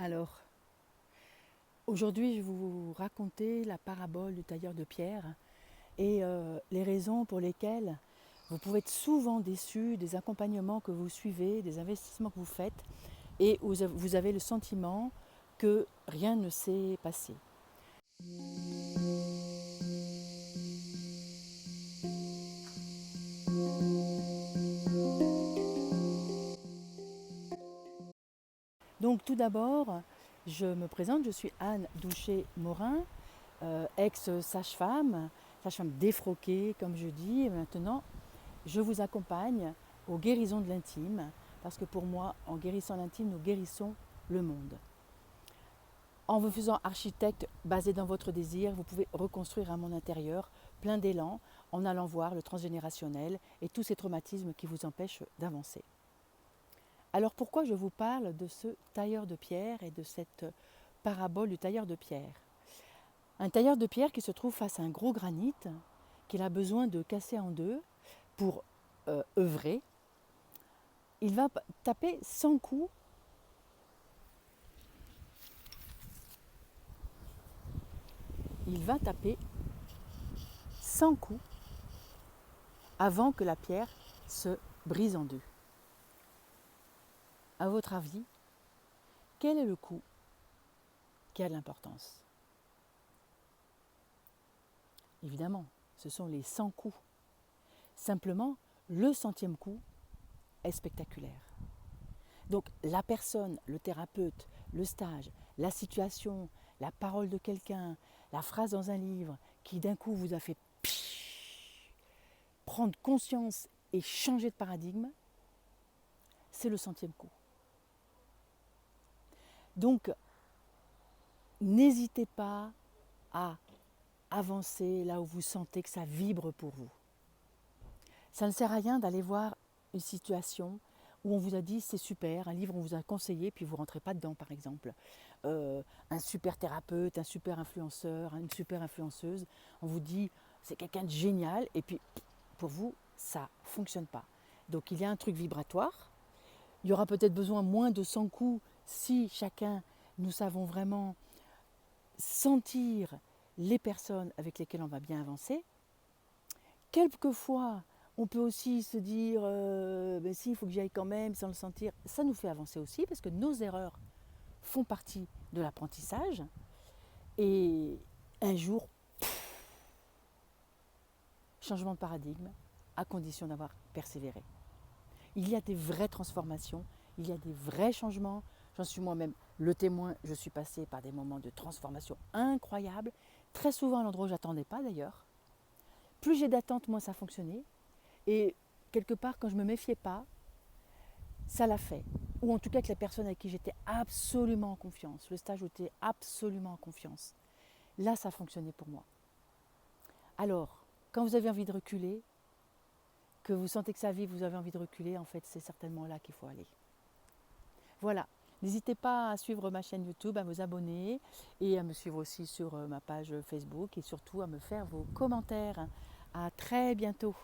Alors, aujourd'hui, je vais vous raconter la parabole du tailleur de pierre et les raisons pour lesquelles vous pouvez être souvent déçu des accompagnements que vous suivez, des investissements que vous faites et vous avez le sentiment que rien ne s'est passé. Donc tout d'abord, je me présente, je suis Anne Douchet-Morin, ex-sage-femme, sage-femme défroquée comme je dis, et maintenant je vous accompagne aux guérisons de l'intime, parce que pour moi, en guérissant l'intime, nous guérissons le monde. En vous faisant architecte basé dans votre désir, vous pouvez reconstruire un monde intérieur plein d'élan en allant voir le transgénérationnel et tous ces traumatismes qui vous empêchent d'avancer. Alors pourquoi je vous parle de ce tailleur de pierre et de cette parabole du tailleur de pierre? Un tailleur de pierre qui se trouve face à un gros granit qu'il a besoin de casser en deux pour œuvrer. Il va taper 100 coups. Il va taper 100 coups avant que la pierre se brise en deux. À votre avis, quel est le coup qui a de l'importance? Évidemment, ce sont les 100 coups. Simplement, le 100e coup est spectaculaire. Donc la personne, le thérapeute, le stage, la situation, la parole de quelqu'un, la phrase dans un livre qui d'un coup vous a fait prendre conscience et changer de paradigme, c'est le 100e coup. Donc, n'hésitez pas à avancer là où vous sentez que ça vibre pour vous. Ça ne sert à rien d'aller voir une situation où on vous a dit c'est super, un livre on vous a conseillé puis vous ne rentrez pas dedans par exemple. Un super thérapeute, un super influenceur, une super influenceuse, on vous dit c'est quelqu'un de génial et puis pour vous ça ne fonctionne pas. Donc il y a un truc vibratoire, il y aura peut-être besoin moins de 100 coups si chacun nous savons vraiment sentir les personnes avec lesquelles on va bien avancer. Quelquefois, on peut aussi se dire ben si, il faut que j'y aille quand même sans le sentir. Ça nous fait avancer aussi parce que nos erreurs font partie de l'apprentissage. Et un jour, changement de paradigme, à condition d'avoir persévéré. Il y a des vraies transformations, il y a des vrais changements. J'en suis moi-même le témoin, je suis passée par des moments de transformation incroyables, très souvent à l'endroit où je n'attendais pas d'ailleurs. Plus j'ai d'attente, moins ça fonctionnait. Et quelque part, quand je ne me méfiais pas, ça l'a fait. Ou en tout cas avec les personnes avec qui j'étais absolument en confiance, le stage où j'étais absolument en confiance. Là, ça fonctionnait pour moi. Alors, quand vous avez envie de reculer, que vous sentez que ça vibre, vous avez envie de reculer, en fait, c'est certainement là qu'il faut aller. Voilà. N'hésitez pas à suivre ma chaîne YouTube, à vous abonner et à me suivre aussi sur ma page Facebook et surtout à me faire vos commentaires. À très bientôt.